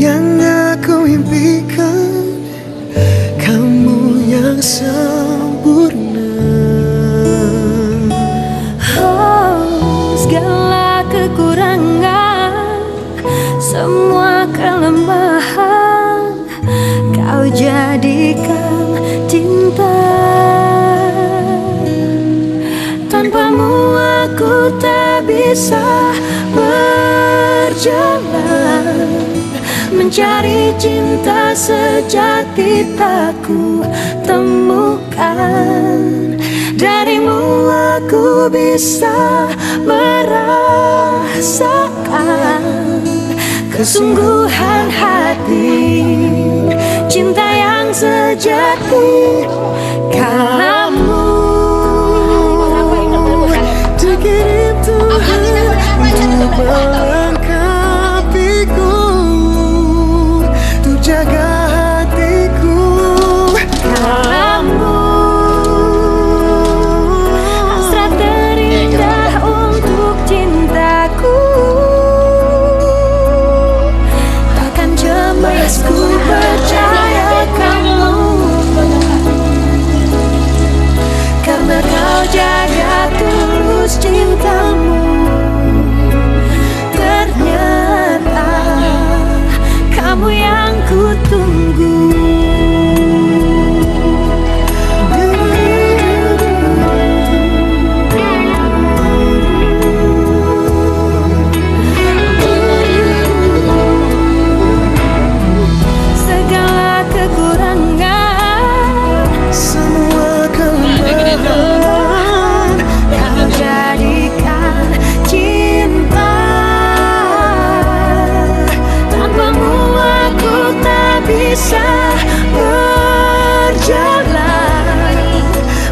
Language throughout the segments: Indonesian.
yang aku impikan, kamu yang sempurna. Oh, segala kekurangan, semua kelemahan, kau jadikan cinta. Tanpamu aku tak bisa berjalan, mencari cinta sejati tak ku temukan. Darimu aku bisa merasakan kesungguhan hati, cinta yang sejati. Kamu dikirim Tuhan untuk melengkapiku, untuk jaga hatiku. Kamu hasrat terindah untuk cintaku, takkan cemas ku percaya kamu, karena kau jaga tulus cintamu. Ternyata kamu yang ku tunggu. Segala kekurangan, Semua kelemahan, kau jadikan cinta. Tanpamu aku tak bisa berjalan,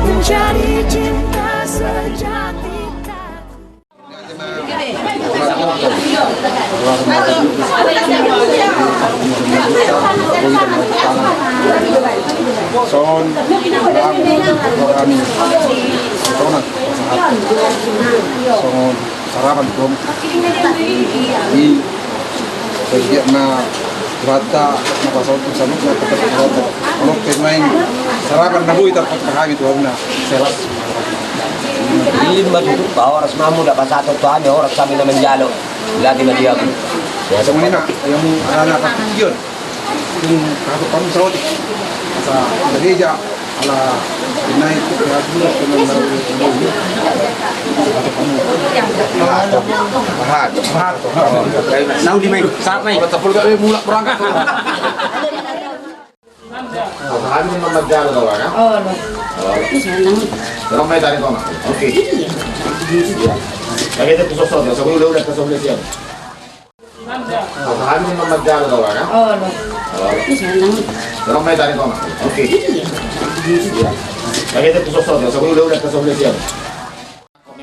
mencari cinta sejati tak. Son kami tonat son sarapan kom di kerja na rata na pasal tu sama na kerja rata kalau pemain sarapan na buit tak kami tu na selas lima tutup pa oras mamu dapat satu tuan oras kami na menjalo lagi na dia ya semua na yang mu anak yun yung kako kamu sawat sa gereja ala inay ko kaya dulu dengan bahat nau di main saat main betul gak mulak berangkat kami memajalo daw kan dalam may tadi kau oke lagi itu sosok ya sebelum udah kesobel dia kami memajalo daw kan dalam may tadi kau oke lagi itu sosok ya sebelum udah kesobel dia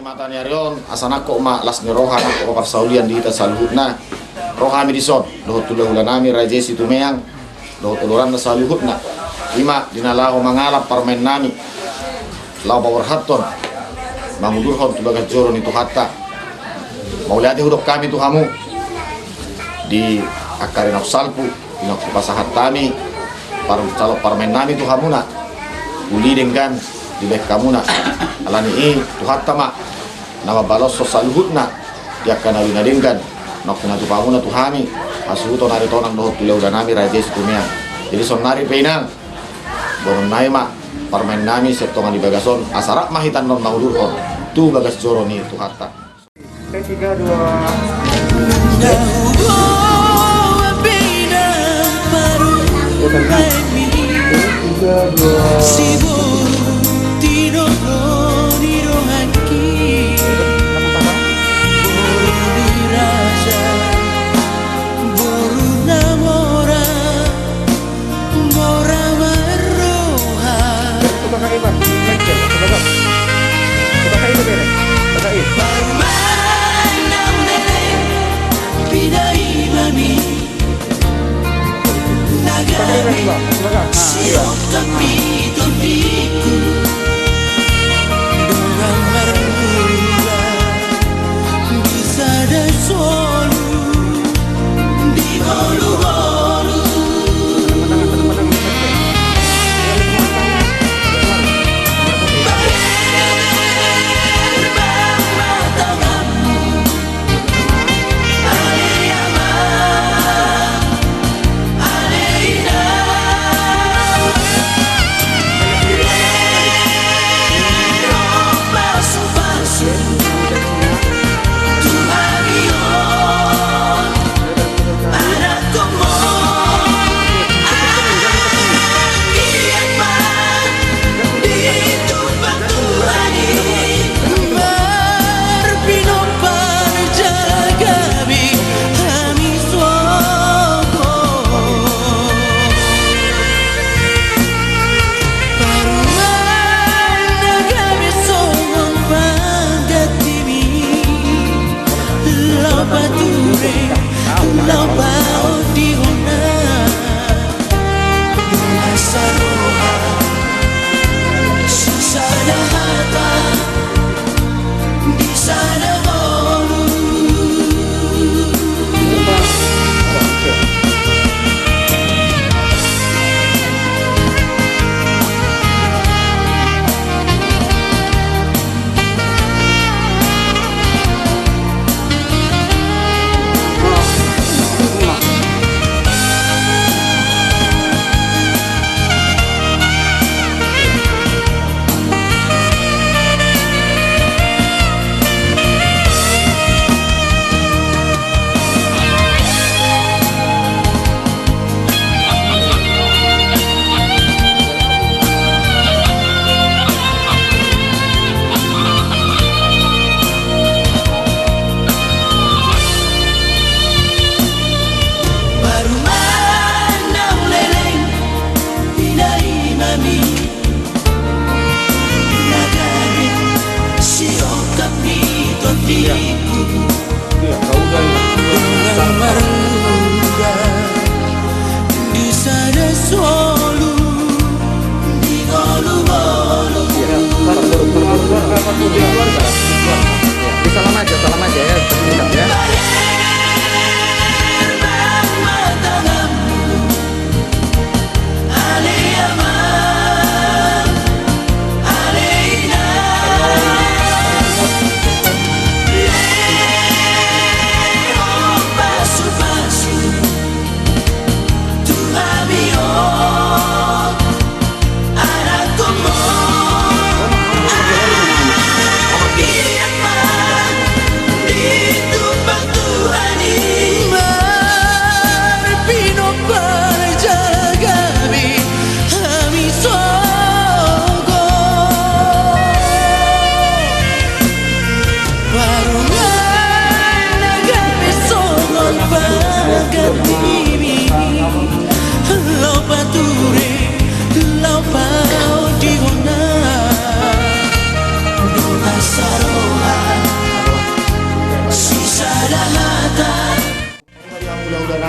mata nyarion asana ko ma las ni roha ko parsaulian di ita saluhutna roha mi dison do tulah nami raje situ meang do tuluran na saluhutna lima dinalaho mangalap parmen nami lau bawar haton mamudurhon tubaga joro ni hatta mauliati hudok kami tu kamu di akarin salpu inok pasahat tami calo parmen nami tu kamu na uli dengan di bek kamu na alani i tu hatta ma nama balos saluhutna dia kana winadingkan nok na tu kamu na tu hami asuto nari tonang doh tulau dan nami raje situ meang jadi sonari peinang bonon nai ma parmen nami setongan di bagason asarak mahitan non maudurhon tu bagas joro ni tu hatta 3, 2 Bisa ada solu di bolu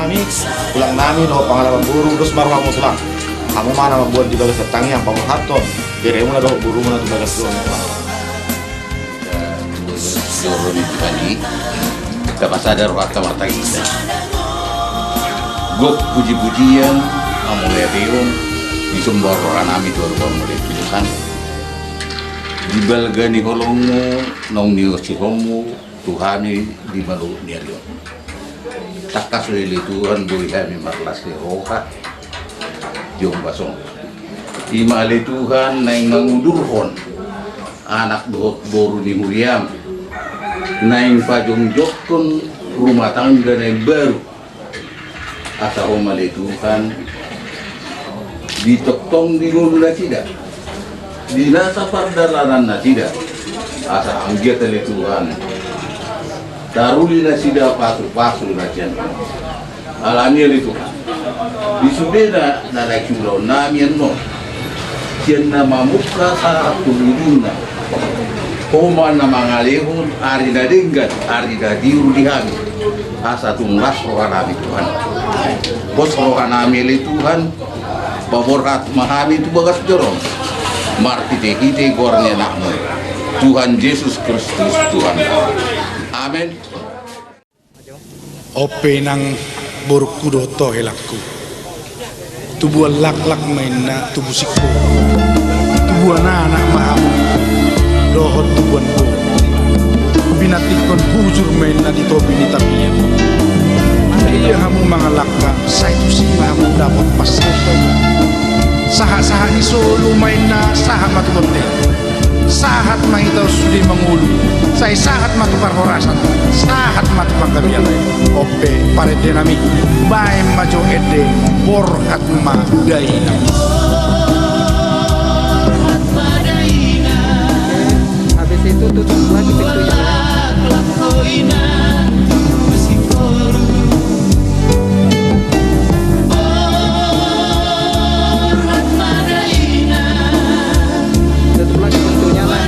kami ulang nami no pengalaman buru terus marwah muslang kamu mana membuat di bagas tangi yang pamu haton kira muna do buru muna tu bagas do Dorong tadi dapat sadar waktu kita gok puji-pujian amulai reung di sumber orang ami tu orang mulai tulisan di balgani holongmu nong niu sihomu Tuhani di malu niario takas lili Tuhan bui kami marlas ke roha jom basong ima ali Tuhan naing mangudurhon anak dohot boru ni Muriam naing pajong jokon rumah tangga naing baru asa omali Tuhan ditoktong di ngulu na tidak di nasa pardalanan na tidak asa anggiat ali Tuhan daruli na sida pasu-pasu na siyan alami ali Tuhan di sudena na naikulaw namin no siyan na mamuka sa tulungan na Poma na mangalihon, ari na dinggan, ari na diru di kami. Asa tunglas rohan kami Tuhan. Bos rohan kami li Tuhan, paborkat mahami itu bagas jorong. Martite-hite gornya nakmu. Tuhan Yesus Kristus Tuhan. Amin. Ope nang buruk kudo to helakku. Tubuh lak-lak main na tubuh sikku. Tubuh anak mahamu. Dohot tubuan ko binatikon hujur main na dito binitabiyan iya hamu mga laka sa ito sila hamu dapat pasito saha-saha iso lumain na saha matukonte sahat mahitaw sudi mangulu say sahat matuparhorasan sahat matupanggabiyan ope pare dinamik bae majo ede borhat ma daina Itu tutup lagi pintunya. Tutup lagi pintunya lah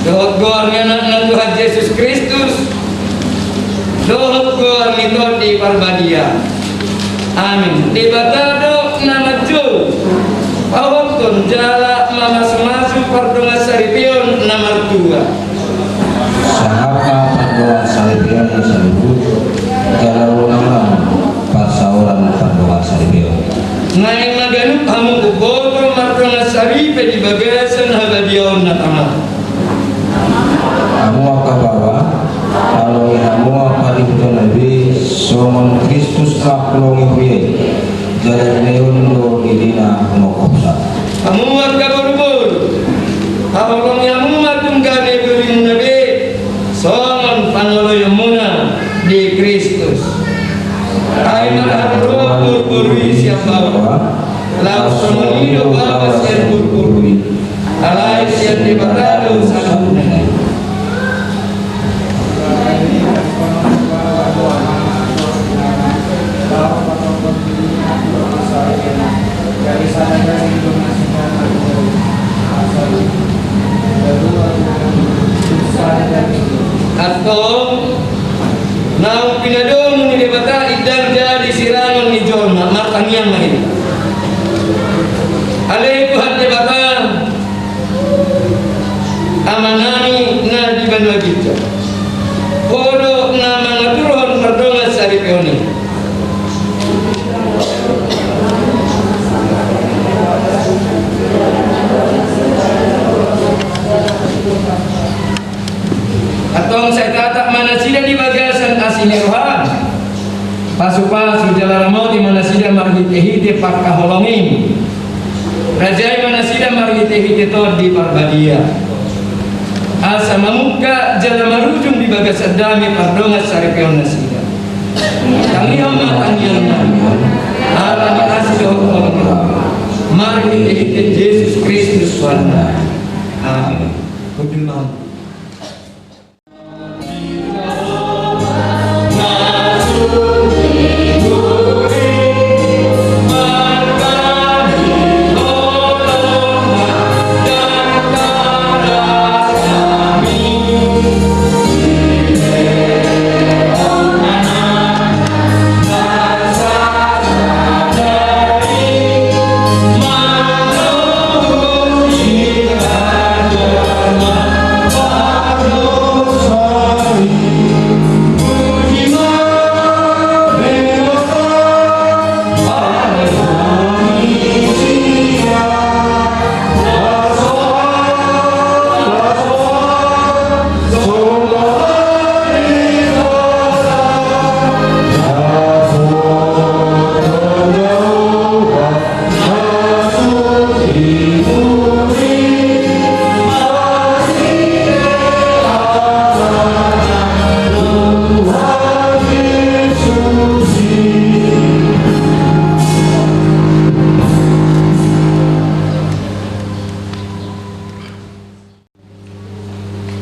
Dohot gor anak Tuhan Yesus Kristus. Dohot gor mito di Parbadia. Amin. Di batado nama Jo. Awakton jala mama semasu pardonga saripion nama tua. Sahapa pardonga saripion saluhut jalaru nama pasauran pardonga saripion. Ngai maganup hamu kuboto pardonga saripe di bagasan habadion na Amu akabawa kalau inamu akadipto nabi somon Kristus kakulongi huye jalan neon do idina kumokopsa. Amu akabarubur Aholong yamu matunggane during nabi somon pangoloyomuna di Kristus. Ay marahapro burburi siap bawa lau somonido bawa siap burburi alay siap dibatado sa atau nang pinadong ni debata idang jadi sirangan ni John matangiyang na ini alay Tuhan debata amanani na di banwagito podo na mga turon pardongan sa ripioni atong sa tatak mana sila di bagasan asiniruhan pasu-pasu jalan mau di mana sila marhite-hite pakaholongin rajai mana sila marhite-hite to di parbadia asa mamuka jalan marujung di bagasan dami pardongan saripion nasida kangiyang matangiyang ala ni asilo marhite-hite Yesus Kristus Tuhan. Amin. Kuduman.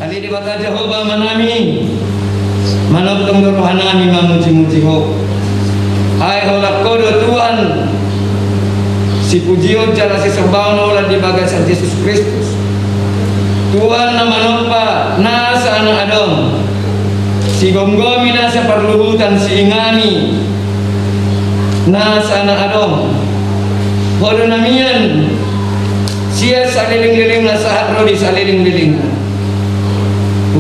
Ali di bata Jehovah manami manotong rohanami mamuji-muji ho ay holak kodo Tuhan si pujion jala si sembahan olah di bagasan Yesus Kristus Tuhan nama nopa nasa anak adong si gomgomi nasa perluhutan si ingani nasa anak adong hodo namian sia saliling-liling nasa hatro di saliling-liling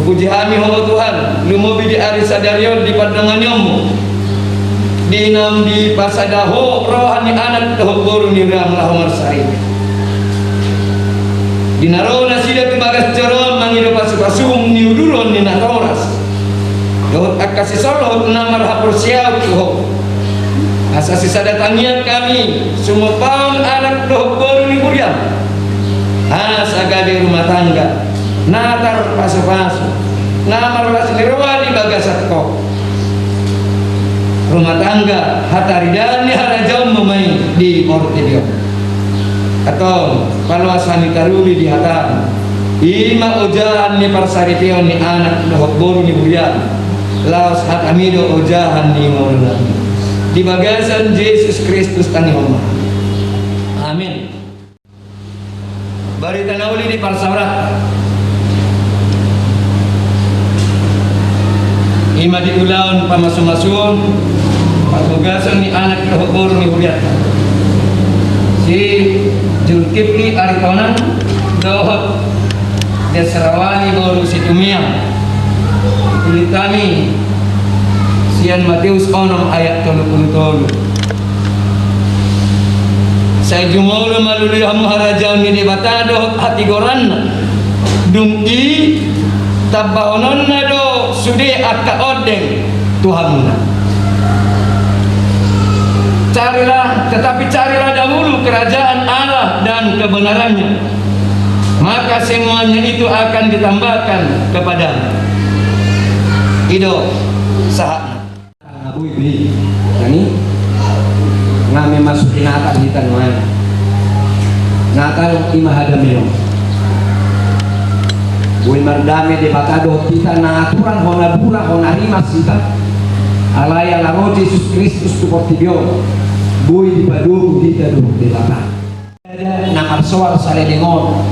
puji kami ho Tuhan lumobi di ari sadarion di padanganmu dinam di pasadaho rohani anak toh boru ni ram lahomar sari dinarona sida tumagas joron mangido pasu-pasum ni uduron ni natoras dohot akasi solo namar hapur siau tuh asasi sadatangian kami semua pang anak toh boru ni kuriam asagabe rumah tangga natar pasu-pasu namar lasliroa di bagasatko rumah tangga hataridani harajau memai di Mortidio atau paluasani taruli di hatar ima ojahan ni parsaripion ni anak dohok boru ni burian laos hatamido ojahan ni maulana di bagasan Yesus Kristus tani oma amin. Barita nauli di parsaurat ima di ulaun pamasun-masun patugasan ni anak dohok ni huriat si Julkifli Aritonan dohok Desarawani boru si Tumiang kulit kami sian Matius onom ayat 33 saya jumolo maluli hamu harajaw ni debatado hati goran dung i tabaonon na do sude akka odeng Tuhanna. Tetapi carilah dahulu kerajaan Allah dan kebenarannya, maka semuanya itu akan ditambahkan kepadamu. Ido sahatna Abu Ibi ini ngami masukin Natal hitan mana Natal imahadamio Bui mardame de batado kita na aturan hona bura hona rimas kita alaya laro Jesus Kristus tu portibio bui di padu kita do de bata na marsoal sale dengon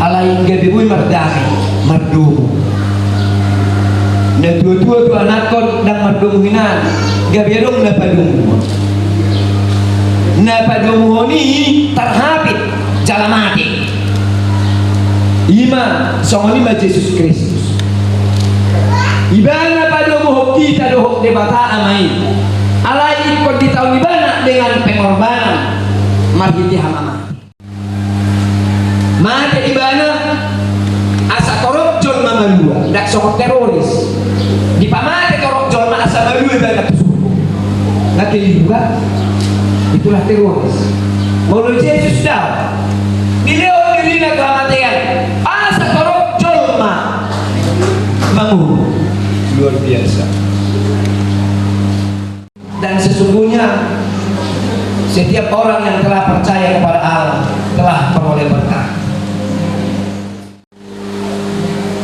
alay gabi bui mardame mardumu na dua-dua tu anak kon dan marduminan gabi dong na padumu ni terhabit jalamati ima songoni ma Jesus Kristus ibana pada mohok kita dohok debata amai alai ikut di tahun ibana dengan pengorbanan marhiti hamama mati ibana asa korok jol mamalua dak sokok teroris di pamate korok jol ma asa malua ibana tusuku nanti juga itulah teroris mulut Yesus dah beliau dirinya kematian asa korok jolma bangun luar biasa. Dan sesungguhnya setiap orang yang telah percaya kepada Allah telah peroleh berkah.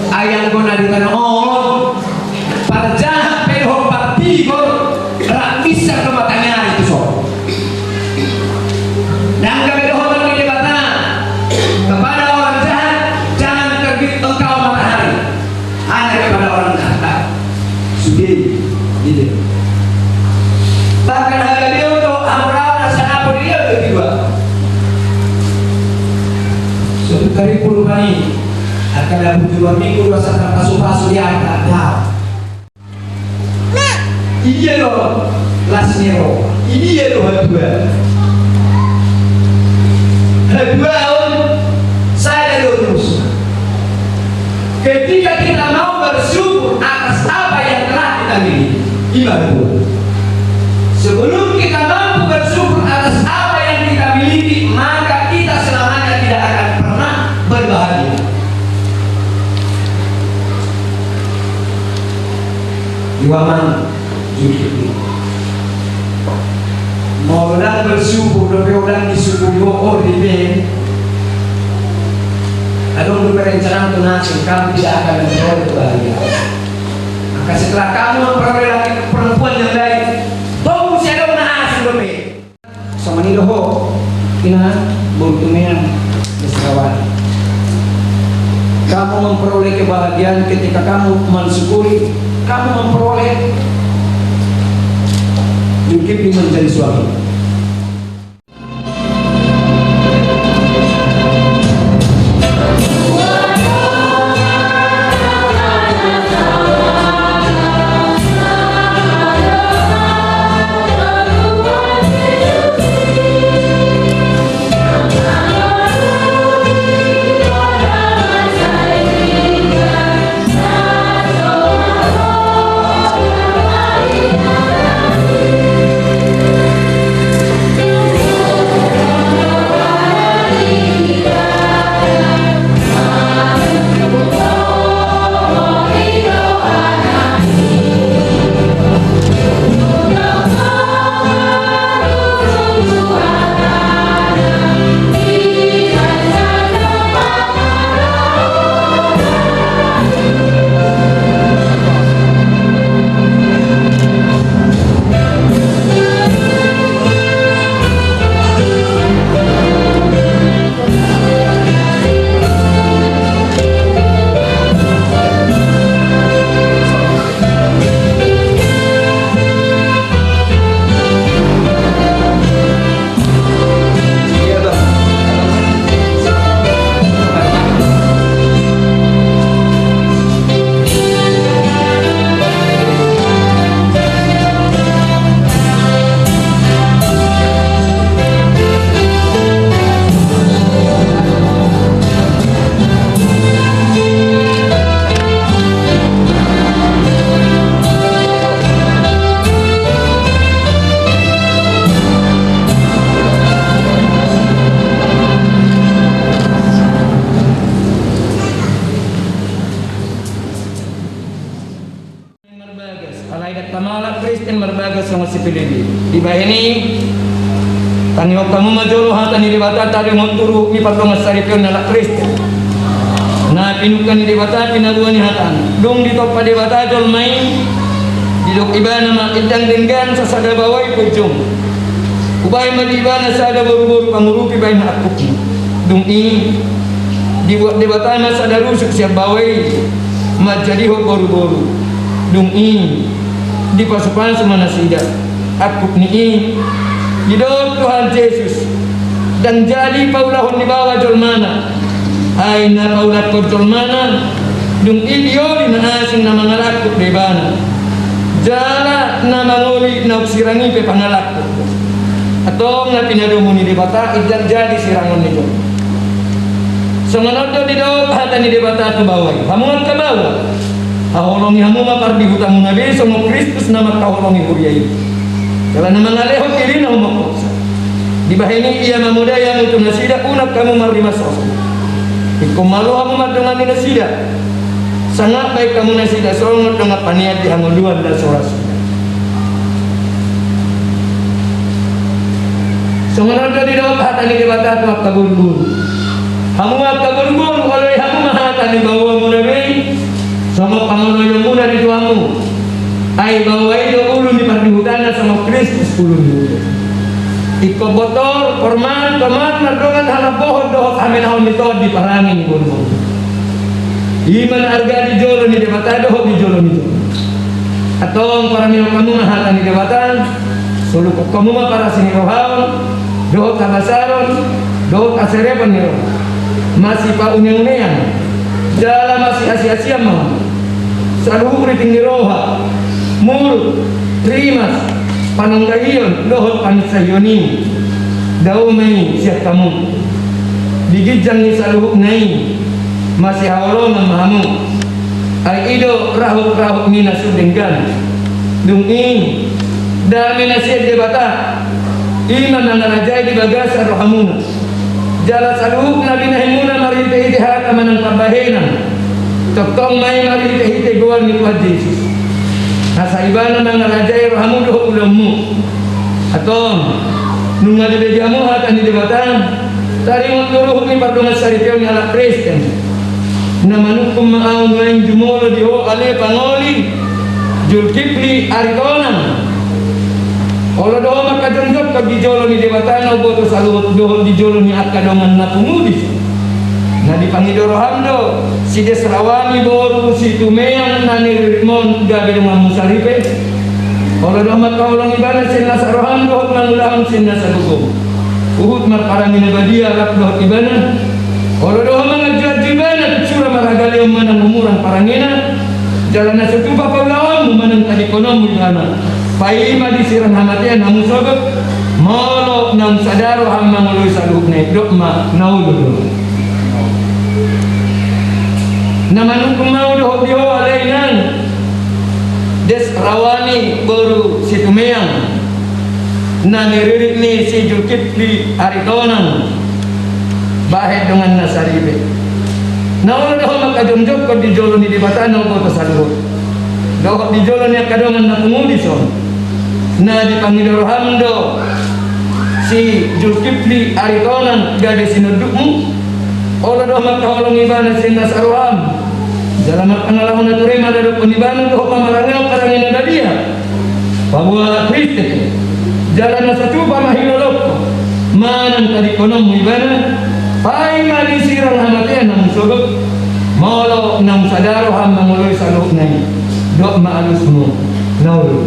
Ayang guna di tanah on parjah peho partibor rak bisa kematanya itu so. Dan kebedohan di debatana kepada orang jahat jangan terbit engkau matahari, hanya kepada orang jahat sudah gitu. Bahkan harga dia untuk amral sana pun dia kedua suatu kali puluhan ini akan ada 2 minggu 2 saat pasu-pasu di atas iya loh lasnero iya loh Kedua, saya lurus. Ketika kita mau bersyukur atas apa yang telah kita miliki, ibadah. Sebelum kita mampu bersyukur atas apa yang kita miliki, maka kita selamanya tidak akan pernah berbahagia. Iwaman jujur. Mau orang bersyukur, orang disyukuri oh dipe. Adong berencana untuk nasib, kamu tidak akan memperoleh kebahagiaan. Maka setelah kamu memperoleh laki perempuan yang lain, tunggu si adong nasib dope. Sama ni doho, kina bertumian mesrawan. Kamu memperoleh kebahagiaan ketika kamu mensyukuri, kamu memperoleh Zulkifli menjadi suami. tamala Kristen marbaga sa masipilili. Iba ini tanyo kamu majolo hata ni dibata tadi ngonturu mi patonga saripyon na Kristen. Na pinukan ni dibata pinabuan ni hatan. Dong dito pa dibata jol main didok iba na makitang dinggan sa sadabaway pujong. Ubay madibana sa adaburu pangurupi bay na akuk. Dong ini dibuat dibata na sa darusuk siya baway majadi ho boru-boru. Dong ini di pasukan semana sida akuk ni di dalam Tuhan Yesus dan jadi paulahon di bawah jolmana ay na paulat ko jolmana dung idio di asing na mga lakot di bana jala na manguli na uksirangi pe pangalakot atong na pinadumuni di bata idan jadi sirangon nito so nganodo di daw hata ni di bata to baway hamungan ka bawah haholongi hamuma pardi hutang nabi so mo Kristus na makaholongi kuryai kalau nama ngaleho kiri na umokoksa di bahini ia mamudaya mutu nasida unap kamu marima soso iko malu kamu madungan ni nasida sangat baik kamu nasida soalnya dengan paniat di hangoduan dan soras songono di dalam hata ni dibata tu kabur-bur kamu kabur-bur kalau kamu mahata ni bawa munabi sama pangono yang muda di tuamu ay bawai do ulun di pardihutana sama Kristus ulun iko botol forman tomat nadongan halap bohon dohok amin haun mitod di parangin burmo iman arga di jolo ni debata dohok di jolo ni atong para mino kamu mahatan di debatan sulukuk kamu mah para sini rohaon dohok kabasaron dohok aserepan niro masih pa unyang-unyang jala masih asia-asia mah saluhuk riting niroha mur trimas pananggahiyon lohot panisayoni daumay siya kamu bigidjang ni saluhuk nai masih hawalon ng mahamu ay ido rahuk-rahuk ni nasudenggan dungin dami na siya debata iman na narajay di bagasa rohamuna jala saluhuk na binahimuna marite-hite hakaman ng kabahenan toktong may marite-hite gawal ni Tuhan Yesus nasa ibana mga rajay rohamu doho ulammu atong nung nalibejamu hatan di debatan tari moturuh ni pardungan saripyo ni ala Kristen na manukum maaw ngayon jumolo diho ale pangoli Julkipli Aritonang olo doho makajonjok kag di jolo ni debatan o boto saluhot doho di jolo ni akadongan na pumudis na di Pangidorohamdo si Desrawani boru si Tumeyang nani Rimon gabi dengan musaripe kalau domat kaulang ibana sinna saroham dohot mangulang sinna salugo uhud marparangin badia lak dohot ibana kalau dohot mengajat ibana cura maragali manang umurang parangina jalan setupa paulawan manang tadi konom ibana paima disirang hamatian namu sobat molo nam sadaro hamma ngului saluhuk naik dokma nauludu namanung kumau dohok diho alainan Desrawani baru si Tumeyang na niririk ni si Julkipli Aritonang bahet dengan nasaribe naula doho makajomjok ko di jolo ni dibatan o boto saluhut dohok di jolo ni akadongan na pumudison na di Pangidorohamdo si Julkipli Aritonang gade sinudukmu ola doh makaholong ibana sinna saruham dalam pangalahon na turima dadok penibana doh pamarangao karangin na dia bahwa Kristen jalan na sa tupa mahinolok manang tadi konom ibana pai madisirang hamatian ng sugod molo ng sadaro ham manguloy sa loob na dok maalus mo naulo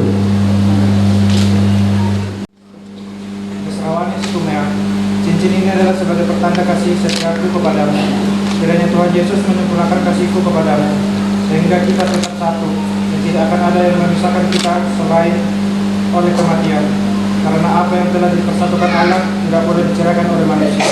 Desrawani si Tumeyang, cincin ini adalah sebagai pertanda kasih setiaku kepadamu. Kiranya Tuhan Yesus menyempurnakan kasihku kepadamu, sehingga kita tetap satu, dan tidak akan ada yang memisahkan kita selain oleh kematian. Karena apa yang telah dipersatukan Allah tidak boleh diceraikan oleh manusia.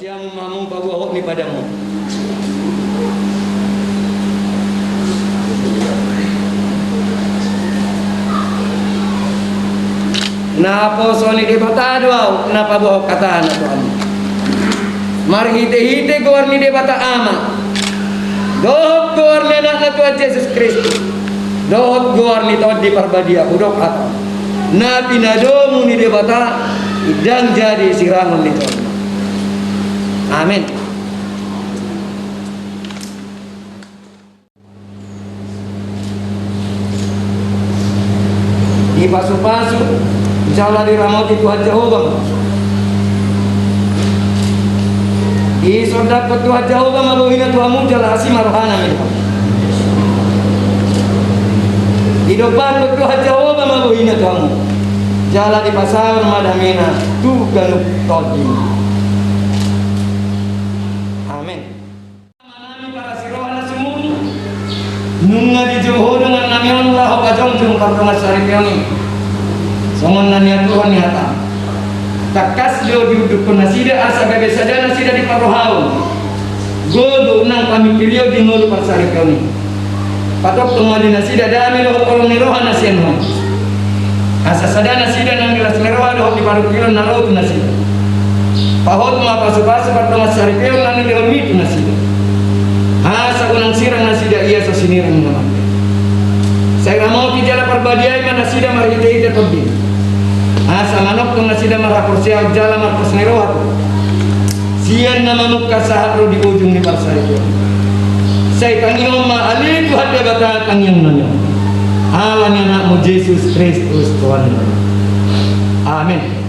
siamu mamu bawa ni padamu. Napa soni debata doa, napa bawa kata anak Tuhan. Mari hite gor ni debata ama. Dohot gor ni anak Tuhan Yesus Kristus. Dohot gor ni Tuhan di parbadia budok atau. Nabi nadomu ni debata idang jadi sirangan ni Tuhan. Amin. Di pasu-pasu Insyaallah dirahmati Tuhan Jehovah. Di sodak Tuhan Jehovah maluhina Tuhan mujala asima rohana minta. Di depan Tuhan Jehovah maluhina Tuhan jala di pasar madamina tu ganuk todi. Amin. Manami para sirohana semua nunga di Johor dengan nami Allah kajong jung kartonga saripioni. Songon nanya Tuhan nyata. Takas leo diuduk nasida asa bebe saja nasida di parohau. Godo nang kami pilih di ngolu parsari kami. Patok tumadi nasida dami lo kolong niroha nasian ho. Asa sada nasida nang gelas niroha lo di paru kilo nalo tu nasida. Pahot ma pasu-pasu partong sari kilo nang di mitu nasida. Asa unang sirang nasida iya so sinirang naman. Saya mau kijala perbadiai mana nasida marhite tobi. Asa manok tong nasida marapor siya jala marpos nirohat. Siyan na manok kasaharo di ujung ni parsay ko. Say kaniyong maali Tuhan debata kaniyong nanyo. Awan niya na mo Jesus Kristus Tuhan. Amen.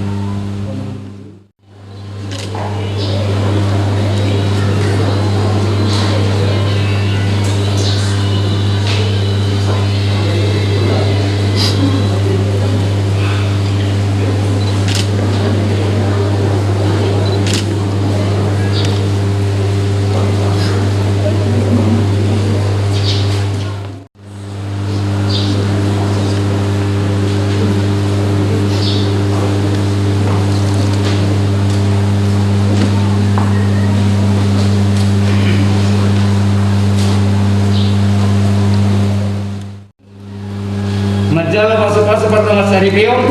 Majala pasu-pasu pertama sari pion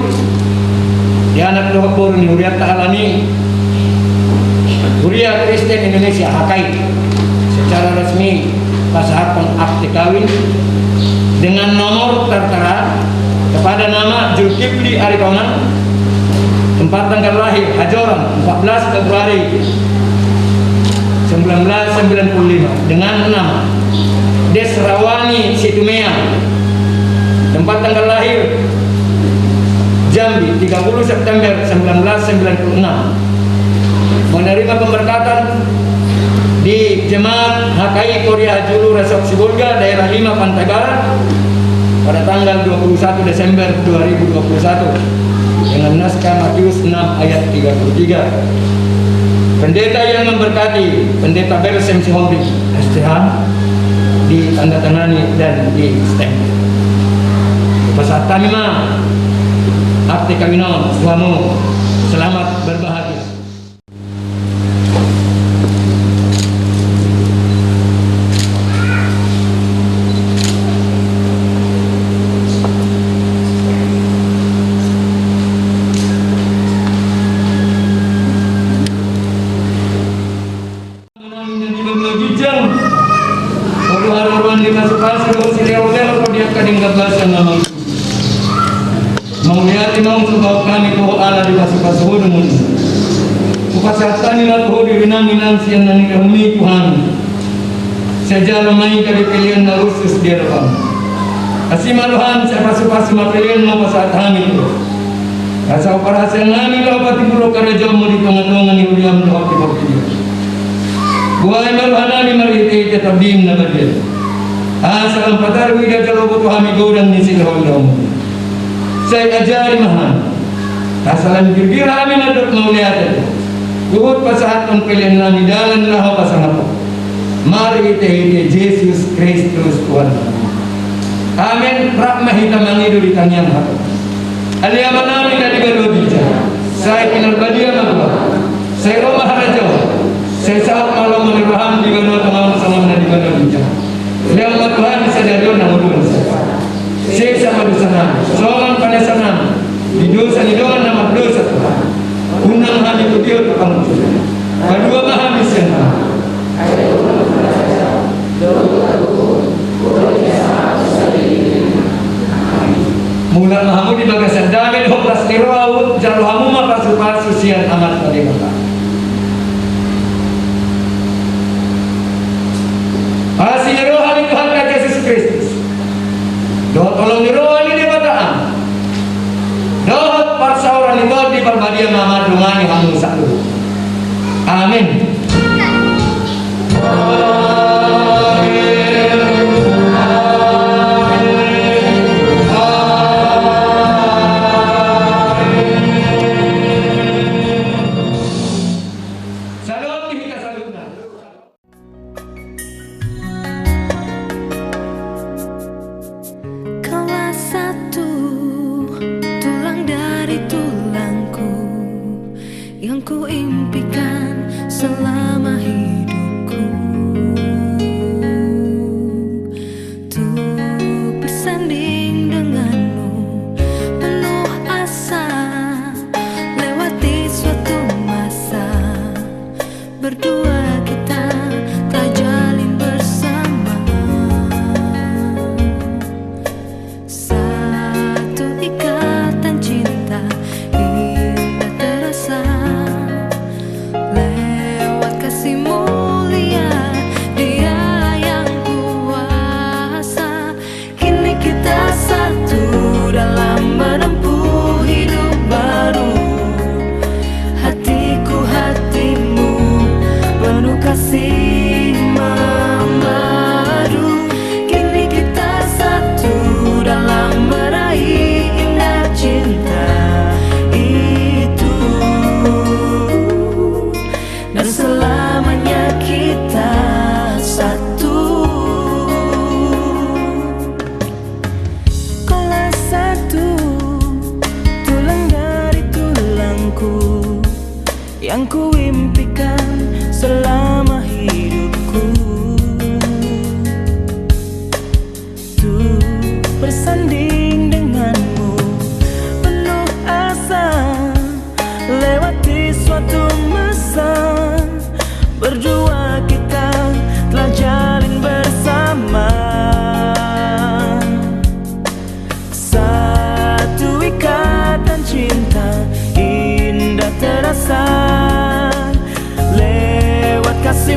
di anak doa baru ni Huriat Ta'alani Huriat Kristen Indonesia Hakai secara resmi pasahkan akte kawin dengan nomor tertera kepada nama Zulkifli Arifaunan, tempat tanggal lahir Hajoran 14 Februari 1995 dengan nama Desrawani Situmeang, tempat tanggal lahir Jambi 30 September 1996. Menerima pemberkatan di Jemaat HKI Korea Julu Resok Sibolga daerah 5 Pantai Barat pada tanggal 21 Desember 2021 dengan naskah Matius 6 ayat 33. Pendeta yang memberkati Pendeta Bersem Sihombing STH ditandatangani dan di stamp. Pasal kami mah akte kawinan suamu selamat berbahagia. Menjadi bermajijang kalau haruan dimasukkan sudah usia dia kadang gabasan nama menglihat imam sebab kami tuh ala di pasu-pasu dengan upasatan ilat ho di minang sian nani kami Tuhan saja ramai kali pilihan narusus dia depan kasih maluhan saya pasu-pasu pilihan mau pasat kami itu asal para senami lo pati pulau karajo mau di tengah-tengah ni uliam lo hati hati buai maluhan ni mariti tetap dim nabadia asal patar wida jalo butuh kami godang ni silahong saya ajari mahan asalan girgira kami nadok mauliatan buhut pasahatan pilihan nami dalan lahu pasang apa mari ite Yesus Kristus Tuhan. Amin. Rahmah hitam mangidu di tangian hati aliyaman nami dari berubah saya pinal badia magwa saya rumah raja hamung satu. Amin. Kaulah satu tulang dari tulangku yang ku impikan selama hidupku, untuk bersanding denganmu penuh asa, lewati suatu masa berdua kita telah jalin bersama. Satu ikatan cinta indah terasa, lewat kasih mulia Dia yang kuasa. Kini kita satu dalam menempuh hidup baru. Hatiku hatimu penuh kasih memadu. Kini kita satu dalam meraih indah cinta itu, dan selamanya kita satu. Kaulah satu tulang dari tulangku yang ku impikan selama hidupku, untuk bersanding denganmu penuh asa, lewati suatu masa berdua kita telah jalin bersama. Satu ikatan cinta indah terasa, lewat kasih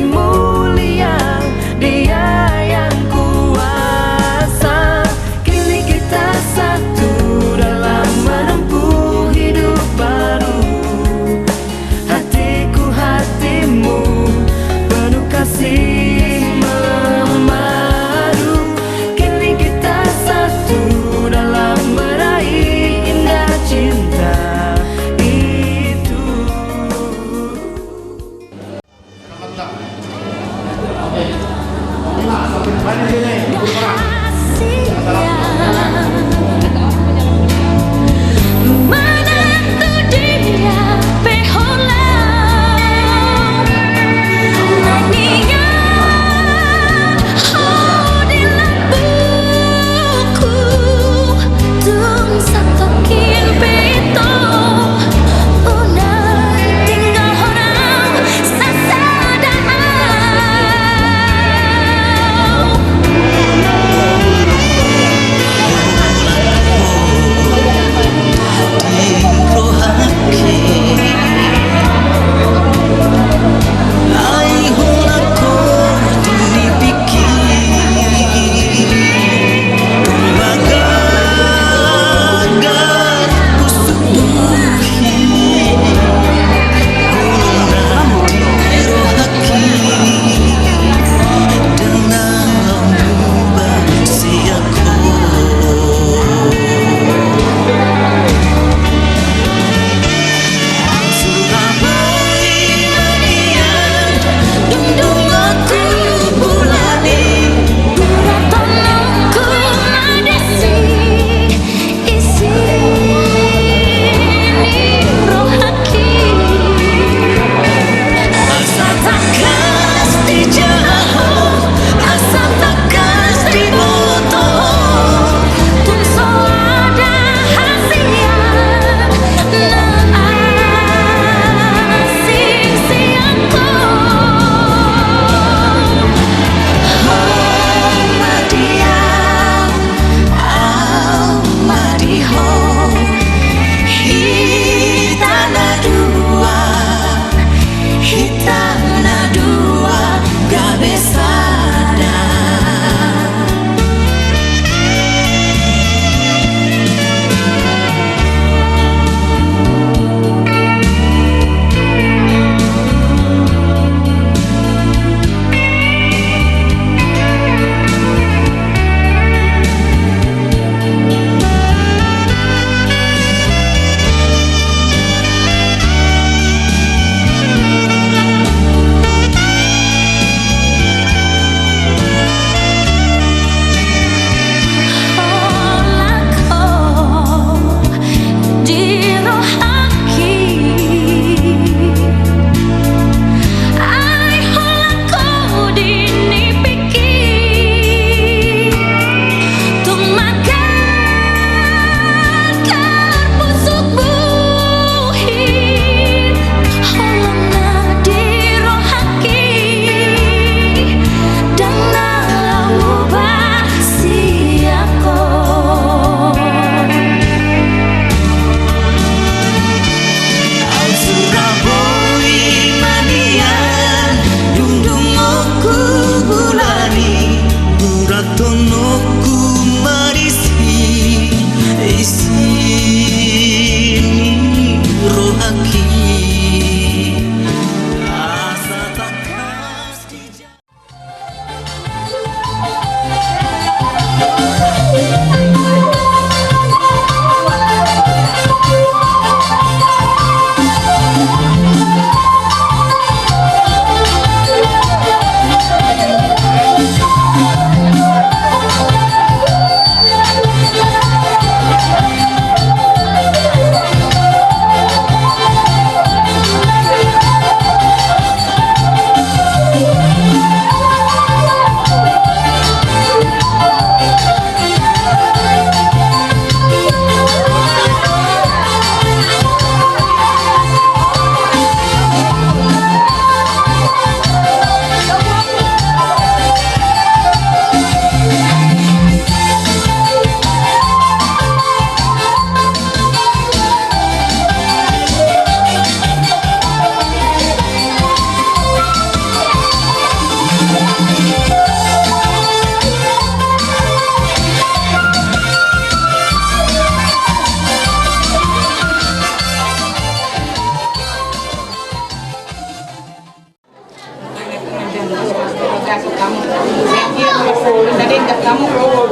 Tadi kamu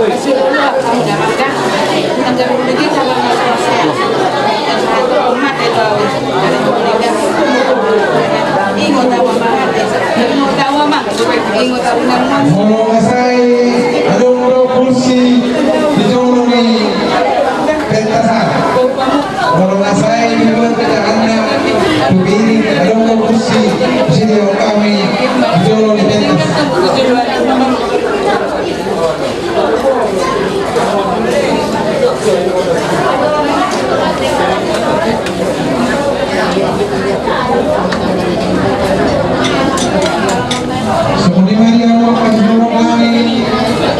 masih dulu kamu dapat kan? Nanti lagi kalau umat itu ingo tawa banget, ingo tawa mah, ingo tawa nang Mau ngasai, ada kursi dijolongi pentasan. Mau ngasai dibuat kejarannya begini, ada kursi di sini kami dijolongi pentasan. Seperti mari Allah kasih kami,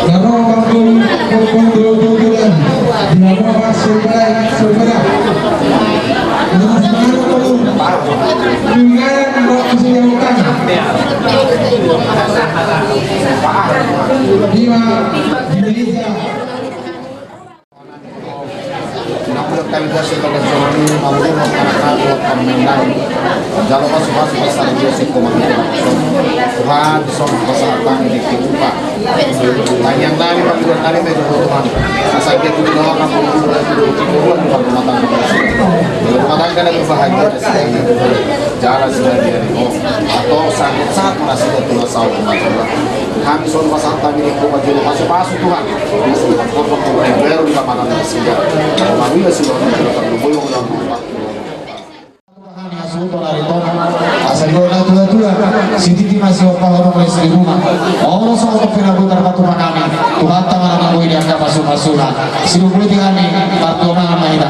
lalu waktu berkunjung di nama sebaik sebenar. Dengan semangat penuh, dengan kesejahteraan. Di Indonesia. kali biasa pada Joni mampu masyarakat buat permainan jalur masuk-masuk pasar biasa komandan Tuhan besok pasar tani di Kibuka tanyang nari panggilan nari meja Tuhan asal dia tuh doa kamu Tuhan Tuhan rumah tangga dan berbahagia jalan sebagai atau saat merasa Tuhan saw kami suruh pasar tani di Kibuka jadi masuk-masuk Tuhan korban baru di kamar sehingga kami masih Asal tua Siti masih opah orang di rumah. Allah sama pinabutan batu kami. Tuhan tangan aku ini anda masuk-masukan. Sidu kulit kami kartu mangan mahida.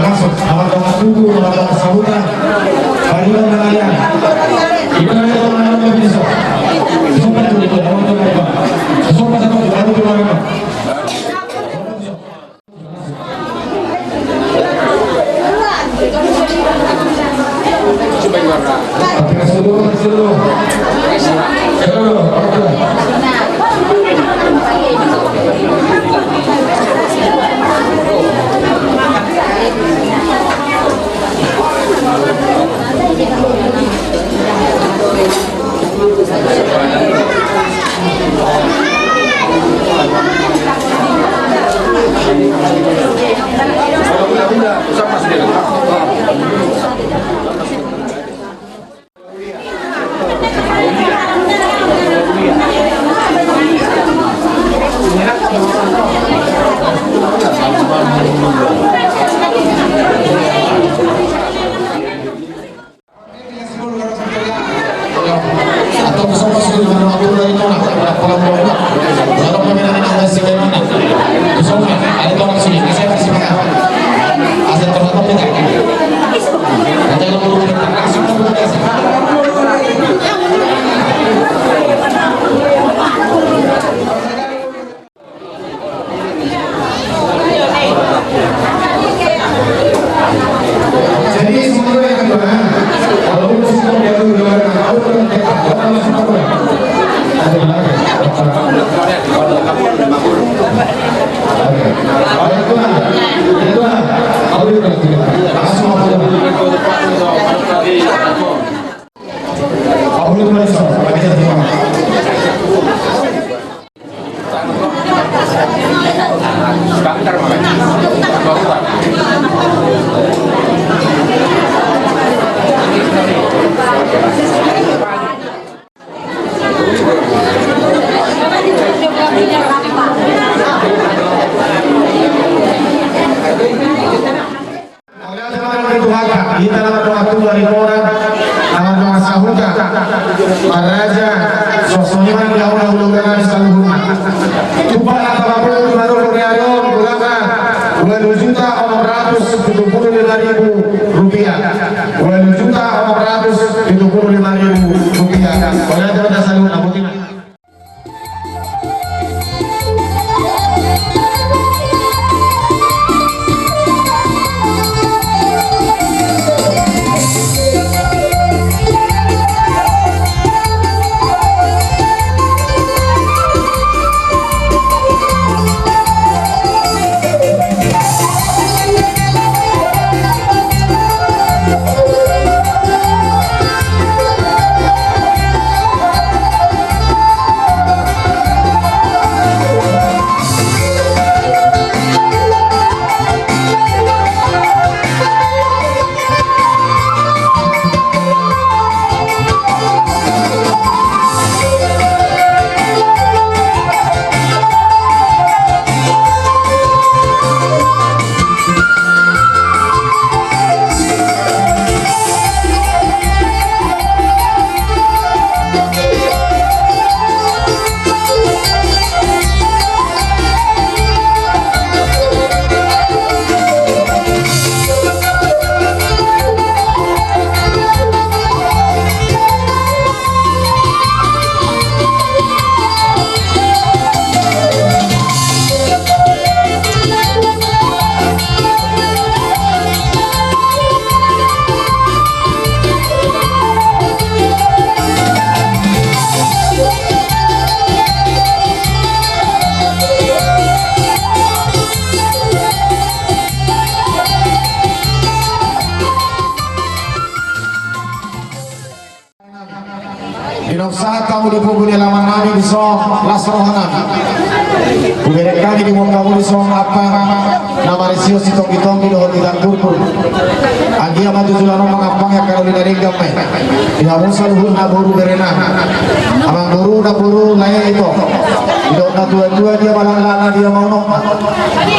Langsung, awal-awal tunggu, awal-awal sambutan, panggilan nelayan. Ibaratnya orang-orang bisa. Sumpah dulu, orang-orang itu. Sumpah sama orang-orang itu. Kasih dulu. kita nama doa tu dari orang nama doa sahuka Raja sosoniman gaula ulugana saluhuna tupa apapun naruh reayon ulama 2.475.000 rupiah 2.475.000 rupiah oleh daripada saluhuna mungkin. Inoksa kamu dipuguni laman nami di som las rohana. Kuberekan di mau kamu di som apa nama resio si tongki dohon tidak turkur. Agia maju julano mengapang ya kalau dari gamai. Tidak musa luhur na buru berena. Abang buru na buru naya itu. Tidak na tua dia malang lana dia mau nok.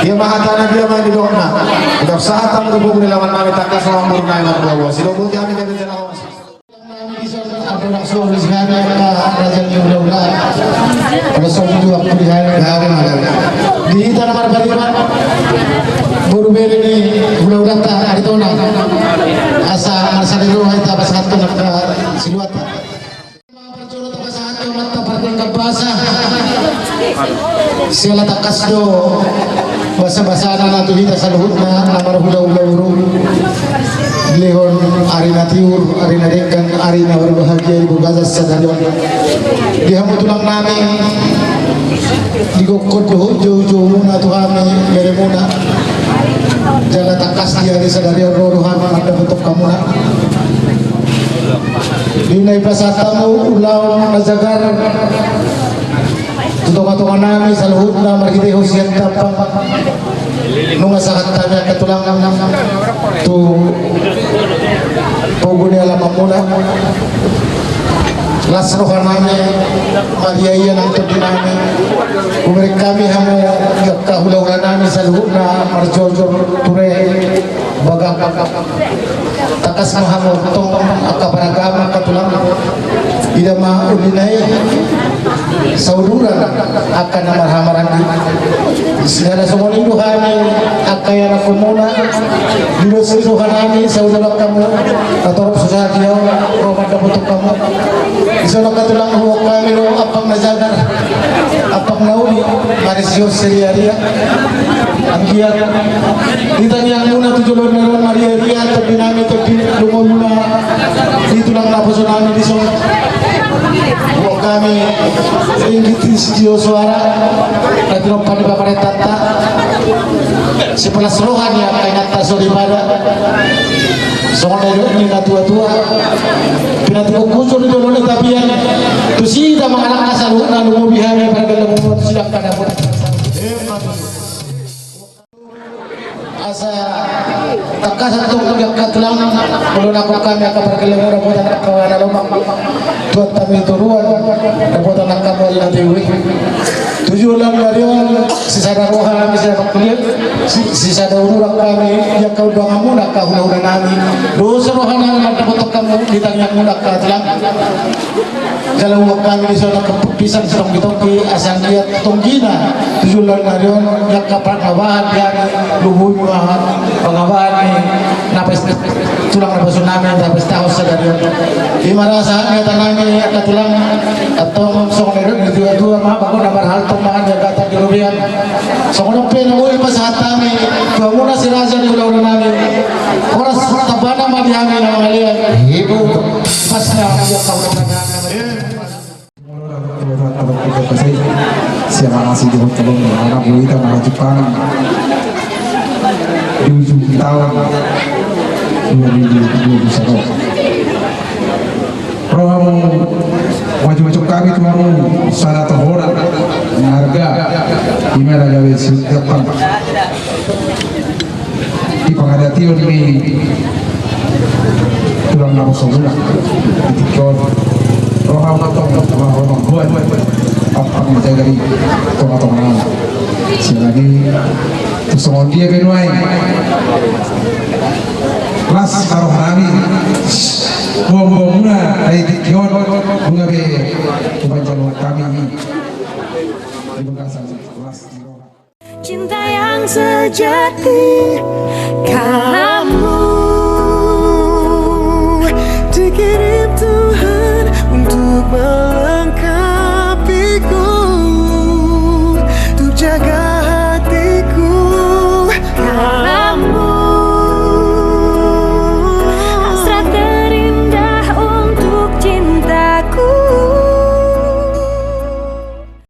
Dia mahatana dia mau di dohna. Inoksa kamu dipuguni laman nami tak kasih orang buru naya berdua. Silobu dia ambil dari jenah. Langsung di sana Raja Yudhaula langsung itu waktu di sana di tanah marbalimah baru beri ini Yudhaula tak ada tona asa dulu kita pasang tu nak siluat percuma tak pasang tu mata pergi ke bahasa sila tak kasdo bahasa anak tu kita saluhutna nama Yudhaula lehon arina tiur, arina dekan, arina berbahagia ibu gazas sadarion. Dia mutulang nami digokot jauh na tuhami meremuna. Jala takas dia di sadarion rohan ada bentuk kamu na. Dinai pasatamu ulau najagar. Tutungan nami saluhutna marhite hosian tapang. Nunga sahat tanya ketulang tu pogone ala mamuna las rohanane mariaya nang tudinane umre kami hamu yakahula nami saluhna marjorjor ture bagak takas mahamu tong akabaragama katulang ida ma ulinai sauduran akan marhamaran segala semua itu kami akaya nakumuna didosi kami saudara kamu atau susah dia roman dapat kamu isola katulang huwa kami ro apang najagar apang nauli marisio seriaria angkia ditanya muna tujulor naron maria ria terdinami lumuluna ditulang naposunami di sana huwa kami inggit istio suara katiro pada bapak tata sebelah seluruhan yang kainata sore pada soalnya ini tua-tua pinatu kucur di dalam tapi yang tu sida menganak asal lalu mau bihari pada dalam mulut sidak pada pun asa takas atau katulang Ulun aku kami akan berkelimur rabutan kawan alumang Tuhan kami turuan rabutan kamu yang dewi 7 bulan marion sisa roha kami sisa kuliah sisa urang kami yang kau doa kamu nak kau udah nami dosa roha nami rabutan kamu ditanya muda katelang kalau kami di sana kepisan sedang ditongki asal dia tonggina 7 bulan marion yang kapan kawan dia lubuh pengawahan ni napis tulang na nami tapos tahu sadari di mana saat kita nami katulang atau sok meron di dua mah bago na marhal tumaan ya kata di rubian sok no penuloy pa sa tami tuwa muna si Raja di ulo nami oras tabana madihami na malian ibu pas na ya kaulan Kasi siya makasih di hotel ng anak buwita mga Jepang di ujung tahun 2021. Roh wajib-wajib kami tumaru sana tahora harga imera gawe depan di pengadilan ini tulang nafsu sebulan ditikon roh matong buat apa menjaga dari tong-tongan selagi terus dia kenuai kelas taruh kami buang-buangnya dari tikion bunga be kebanyakan kami ini di Bekasi kelas Cinta yang sejati kamu dikirim Tuhan untuk